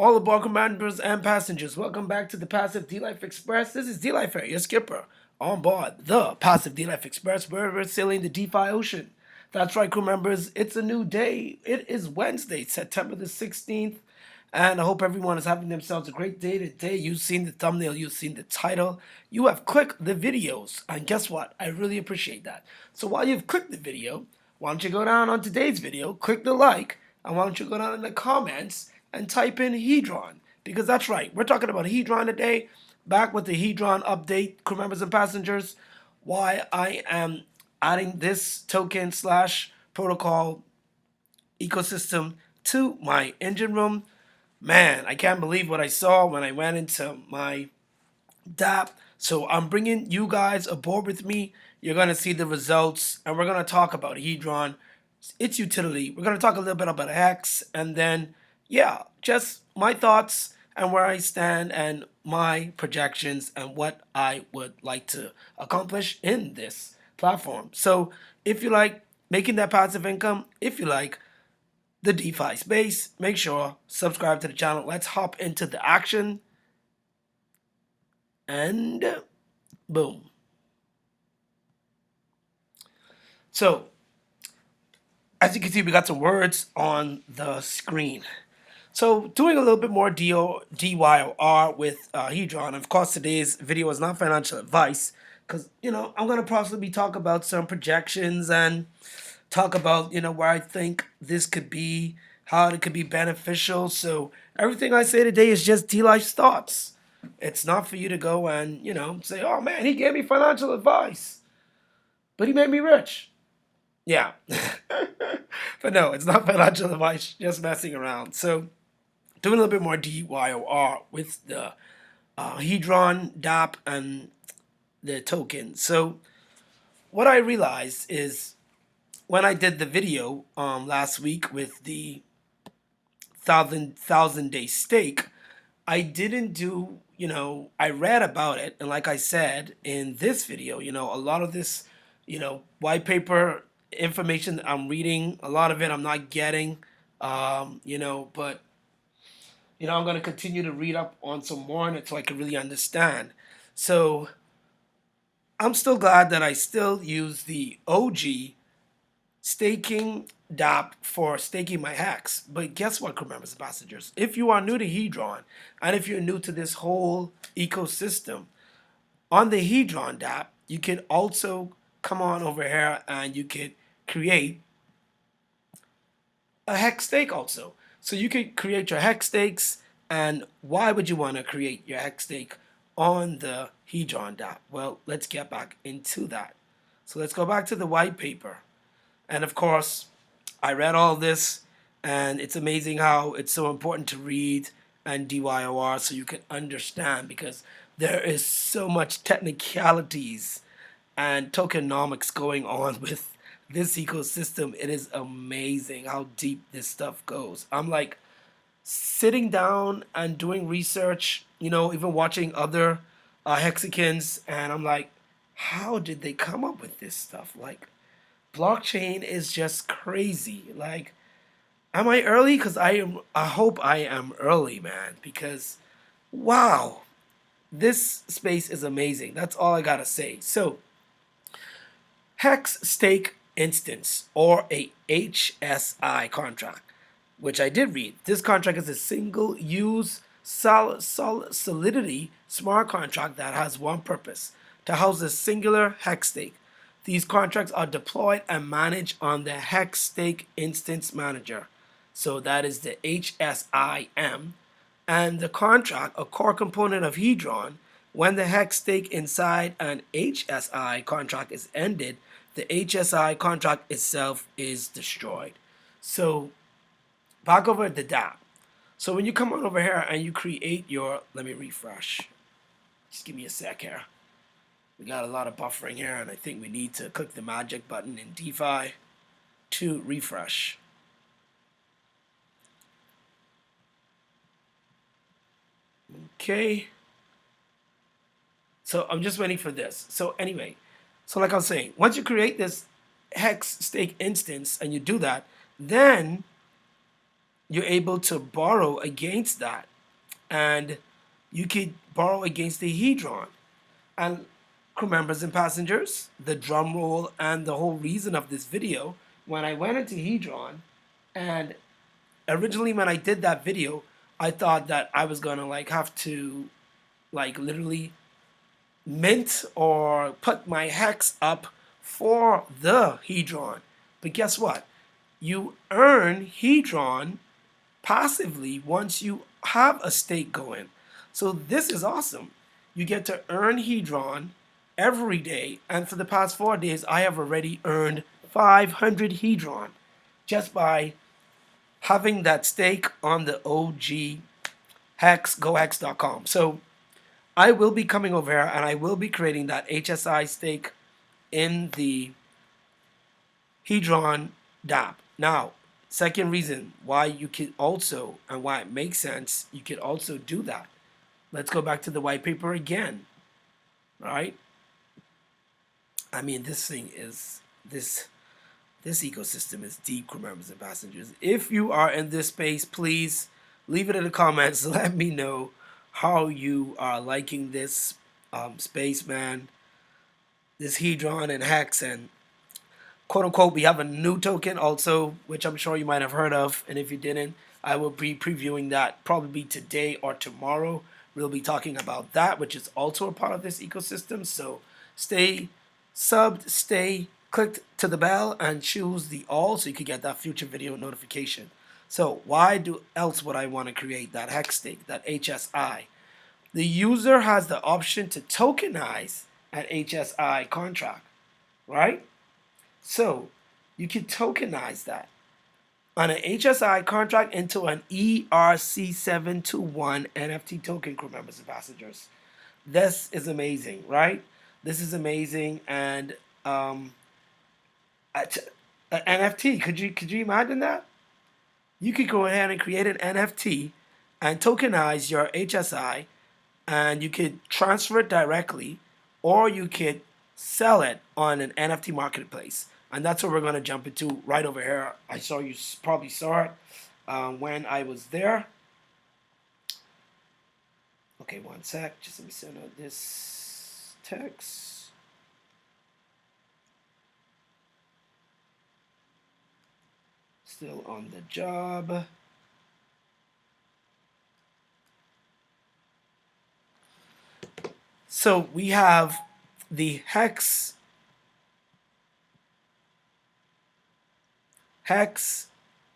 All aboard commanders and passengers, welcome back to the Passive D-Life Express. This is D-Life here, your skipper, on board the Passive D-Life Express, where we're sailing the DeFi Ocean. That's right, crew members, it's a new day. It is Wednesday, September the 16th, and I hope everyone is having themselves a great day today. You've seen the thumbnail, you've seen the title, you have clicked the videos, and guess what? I really appreciate that. So while you've clicked the video, why don't you go down on today's video, click the like, and why don't you go down in the comments and type in Hedron, because that's right, we're talking about Hedron today. Back with the Hedron update, crew members and passengers, why I am adding this token slash protocol ecosystem to my engine room. Man, I can't believe what I saw when I went into my DApp. So I'm bringing you guys aboard with me. You're going to see the results, and we're going to talk about Hedron, its utility. We're going to talk a little bit about Hex, and then, yeah, just my thoughts and where I stand and my projections and what I would like to accomplish in this platform. So if you like making that passive income, if you like the DeFi space, make sure subscribe to the channel. Let's hop into the action. And boom. So, as you can see, we got some words on the screen. So, doing a little bit more DYOR with Hedron. Of course, today's video is not financial advice because, I'm going to possibly talk about some projections and talk about, where I think this could be, how it could be beneficial. So, everything I say today is just D-Life's thoughts. It's not for you to go and, say, oh man, he gave me financial advice, but he made me rich. Yeah. But no, it's not financial advice, just messing around. So, doing a little bit more DYOR with the Hedron, DApp, and the token. So, what I realized is when I did the video last week with the thousand day stake, I didn't do, I read about it. And like I said in this video, a lot of this, white paper information I'm reading, a lot of it I'm not getting, but, I'm going to continue to read up on some more on it so I can really understand. So I'm still glad that I still use the OG staking DApp for staking my hacks. But guess what, crew members and passengers? If you are new to Hedron, and if you're new to this whole ecosystem, on the Hedron DApp, you can also come on over here and you could create a hex stake also. So you could create your hex stakes. And why would you want to create your hex stake on the Hedron DApp? Well, let's get back into that. So let's go back to the white paper. And of course, I read all this, and it's amazing how it's so important to read and DYOR so you can understand, because there is so much technicalities and tokenomics going on with this ecosystem. It is amazing how deep this stuff goes. I'm like sitting down and doing research, even watching other hexagons, and I'm like, how did they come up with this stuff? Like, blockchain is just crazy. Like, am I early? Because I hope I am early, man. Because, wow, this space is amazing. That's all I gotta say. So, hex stake instance, or a HSI contract, which I did read. This contract is a single use solidity smart contract that has one purpose: to house a singular hex stake. These contracts are deployed and managed on the Hex Stake Instance Manager. So that is the HSIM. And the contract, a core component of Hedron, when the Hex stake inside an HSI contract is ended, the HSI contract itself is destroyed. So back over at the DApp. So when you come on over here and you create your, let me refresh. Just give me a sec here. We got a lot of buffering here, and I think we need to click the magic button in DeFi to refresh. Okay. So I'm just waiting for this. So anyway, so like I was saying, once you create this Hex stake instance and you do that, then you're able to borrow against that, and you could borrow against the hedron. And crew members and passengers, the drum roll and the whole reason of this video, when I went into hedron, and originally when I did that video, I thought that I was gonna like have to like literally mint or put my hex up for the hedron. But guess what? You earn hedron passively once you have a stake going. So this is awesome. You get to earn hedron every day, and for the past 4 days I have already earned 500 hedron just by having that stake on the OG hex gohex.com. So I will be coming over here and I will be creating that HSI stake in the hedron dApp. Now, second reason why you could also, and why it makes sense, you could also do that. Let's go back to the white paper again. All right. I mean, this ecosystem is deep, crew members and passengers. If you are in this space, please leave it in the comments. Let me know how you are liking this space, man. This hedron and hex, and quote unquote, we have a new token also, which I'm sure you might have heard of. And if you didn't, I will be previewing that probably today or tomorrow. We'll be talking about that, which is also a part of this ecosystem. So stay subbed, stay clicked to the bell, and choose the all so you can get that future video notification. So why else would I want to create that hex stake, that HSI? The user has the option to tokenize an HSI contract, right? So you can tokenize that on an HSI contract into an ERC721 NFT token, crew members and passengers. This is amazing, right? This is amazing, and an NFT. Could you imagine that? You could go ahead and create an NFT and tokenize your HSI, and you could transfer it directly, or you could sell it on an NFT marketplace. And that's what we're going to jump into right over here. I saw you probably saw it when I was there. Okay, one sec. Just let me send out this text. Still on the job. So we have the hex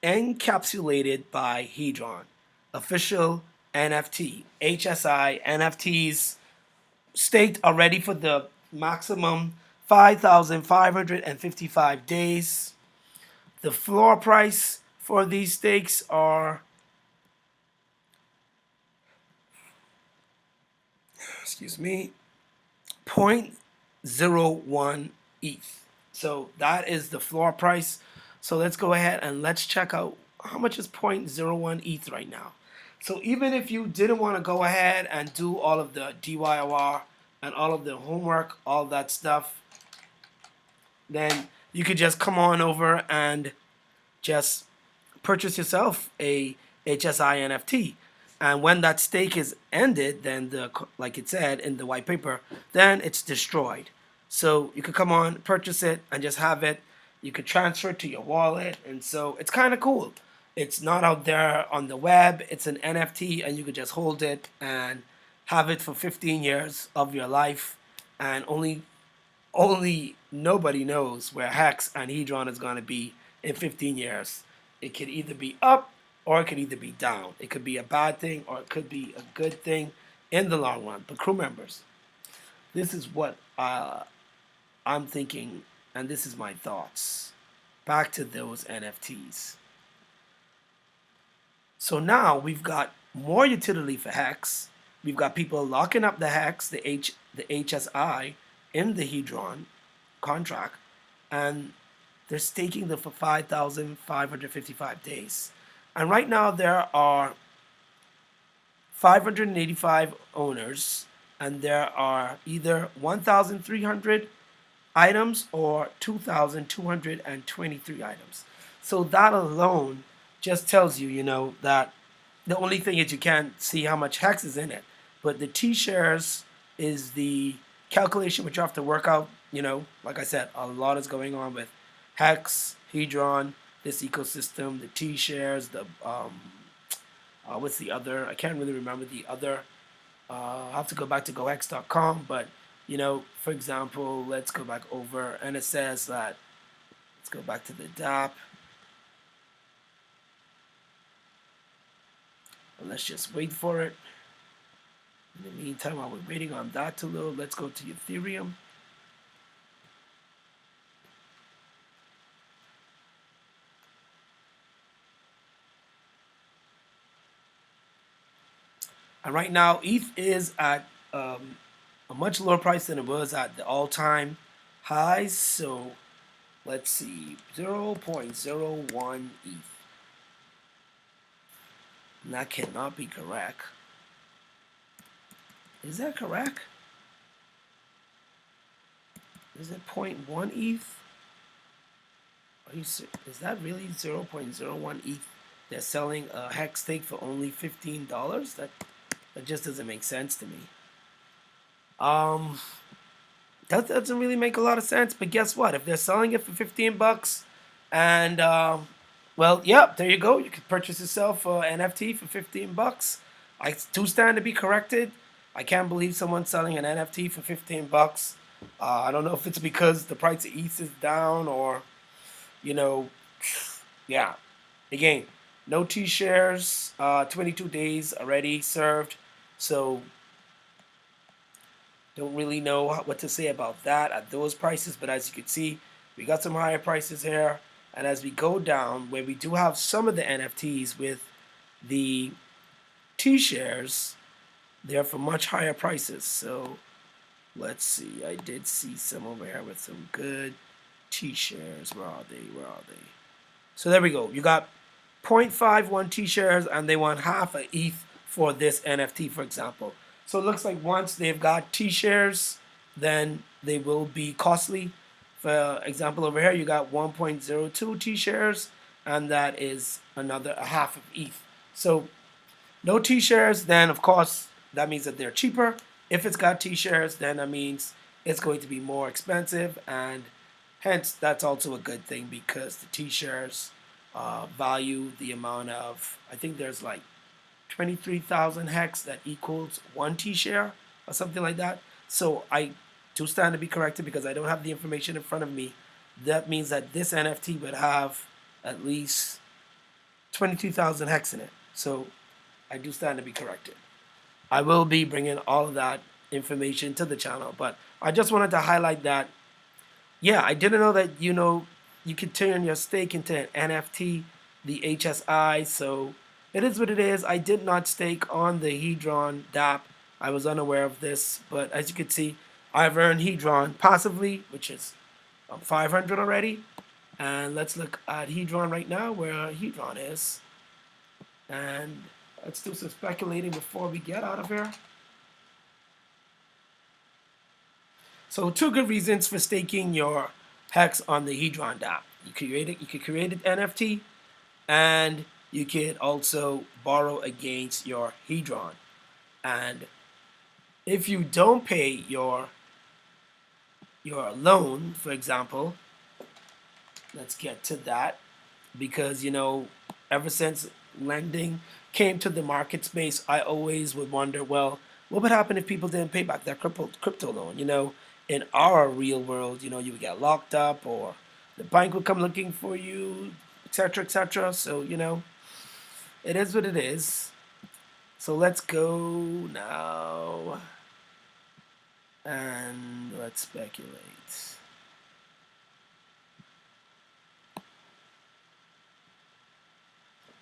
encapsulated by hedron, official NFT, HSI NFTs staked already for the maximum 5,555 days. The floor price for these stakes are, excuse me, 0.01 ETH. So that is the floor price. So let's go ahead and let's check out how much is 0.01 ETH right now. So even if you didn't want to go ahead and do all of the DYOR and all of the homework, all that stuff, then you could just come on over and just purchase yourself a HSI NFT. And when that stake is ended, then like it said in the white paper, then it's destroyed. So you could come on, purchase it, and just have it. You could transfer it to your wallet, and so it's kind of cool. It's not out there on the web. It's an NFT, and you could just hold it and have it for 15 years of your life, and only nobody knows where hex and hedron is going to be in 15 years. It could either be up or it could either be down. It could be a bad thing or it could be a good thing in the long run. But crew members, this is what I'm thinking, and this is my thoughts. Back to those NFTs. So now we've got more utility for hex. We've got people locking up the hex, the HSI, in the hedron contract, and they're staking them for 5,555 days. And right now there are 585 owners, and there are either 1,300 items or 2,223 items. So that alone just tells you, you know, that the only thing is you can't see how much hex is in it. But the T-shares is the calculation which you have to work out. You know, like I said, a lot is going on with hex, hedron, this ecosystem, the T-shares, the what's the other? I can't really remember the other. I'll have to go back to gohex.com, but you know, for example, let's go back over, and it says that, let's go back to the DAP, and let's just wait for it. In the meantime, while we're waiting on that to load, let's go to Ethereum. And right now, ETH is at a much lower price than it was at the all-time highs. So let's see, 0.01 ETH. And that cannot be correct. Is that correct? Is it 0.1 ETH? Are you, is that really 0.01 ETH? They're selling a hex stake for only $15? That just doesn't make sense to me. That doesn't really make a lot of sense. But guess what? If they're selling it for 15 bucks, and well, yeah, there you go. You could purchase yourself an NFT for 15 bucks. I do stand to be corrected. I can't believe someone's selling an NFT for 15 bucks. I don't know if it's because the price of ETH is down, or, you know, yeah. Again, no T-shares, 22 days already served. So don't really know what to say about that at those prices. But as you can see, we got some higher prices here. And as we go down, where we do have some of the NFTs with the T-shares, they're for much higher prices. So let's see. I did see some over here with some good T-shares. Where are they? Where are they? So there we go. You got 0.51 T-shares, and they want half a ETH for this NFT, for example. So it looks like once they've got T-shares, then they will be costly. For example, over here you got 1.02 T-shares, and that is another a half of ETH. So no T-shares, then of course that means that they're cheaper. If it's got T-shares, then that means it's going to be more expensive, and hence that's also a good thing, because the T-shares value the amount of, I think there's like 23,000 hex that equals 1 T-share or something like that. So I do stand to be corrected because I don't have the information in front of me. That means that this NFT would have at least 22,000 hex in it. So I do stand to be corrected. I will be bringing all of that information to the channel, but I just wanted to highlight that, yeah, I didn't know that, you know, you could turn your stake into an NFT, the HSI, so it is what it is. I did not stake on the Hedron DApp. I was unaware of this, but as you can see, I've earned Hedron passively, which is 500 already. And let's look at Hedron right now, where Hedron is. And let's do some speculating before we get out of here. So 2 good reasons for staking your hex on the Hedron DApp. You could create an NFT, and you could also borrow against your Hedron. And if you don't pay your loan, for example, let's get to that, because, you know, ever since lending came to the market space, I always would wonder, well, what would happen if people didn't pay back their crypto loan? You know, in our real world, you know, you would get locked up, or the bank would come looking for you, etc., etc. So, you know, it is what it is. So let's go now and let's speculate.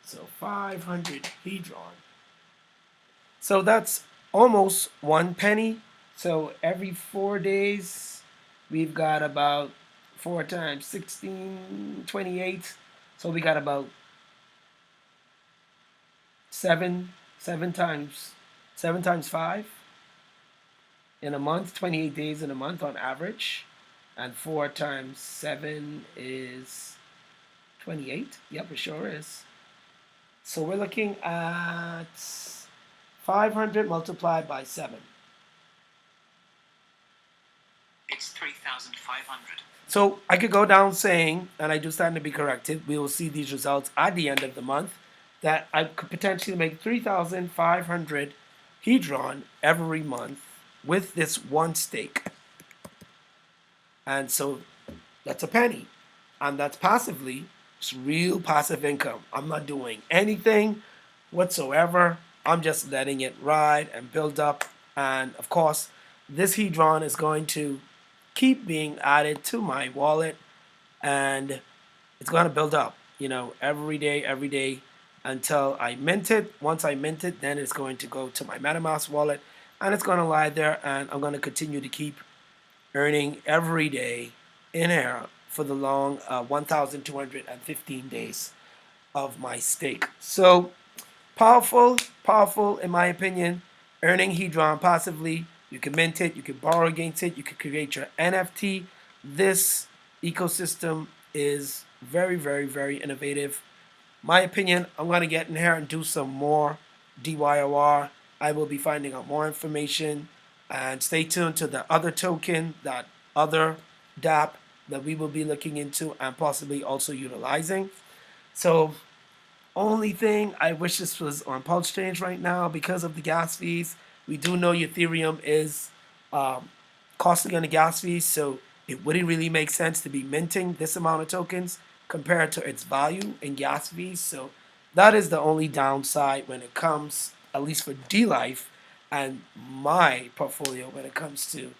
So 500 Hedron. So that's almost 1 penny. So every 4 days, we've got about 4 times 16, 28. So we got about 7 times 5 in a month, 28 days in a month on average. And 4 times 7 is 28. Yep, it sure is. So we're looking at 500 multiplied by 7. It's 3,500. So I could go down saying, and I do stand to be corrected, we will see these results at the end of the month, that I could potentially make 3,500 hedron every month with this one stake. And so that's a penny. And that's passively. It's real passive income. I'm not doing anything whatsoever. I'm just letting it ride and build up. And of course, this hedron is going to keep being added to my wallet, and it's going to build up, every day until I mint it. Once I mint it, then it's going to go to my MetaMask wallet, and it's going to lie there, and I'm going to continue to keep earning every day in here for the long 1,215 days of my stake. So powerful in my opinion. Earning hedron passively. You can mint it, you can borrow against it, you can create your NFT. This ecosystem is very innovative. My opinion, I'm going to get in here and do some more DYOR. I will be finding out more information, and stay tuned to the other token, that other DApp that we will be looking into and possibly also utilizing. So only thing, I wish this was on Pulse Change right now because of the gas fees. We do know Ethereum is costly on the gas fees, so it wouldn't really make sense to be minting this amount of tokens compared to its value in gas fees. So that is the only downside when it comes, at least for D-Life and my portfolio, when it comes to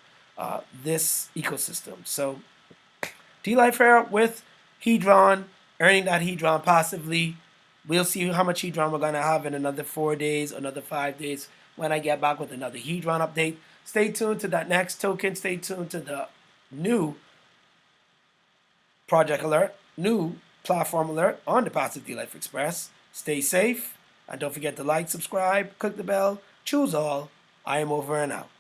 this ecosystem. So D-Life here with hedron, earning that hedron passively. We'll see how much hedron we're going to have in another 4 days, another 5 days when I get back with another hedron update. Stay tuned to that next token. Stay tuned to the new project alert, new platform alert on the Passive D-Life Express. Stay safe, and don't forget to like, subscribe, click the bell, choose all. I am over and out.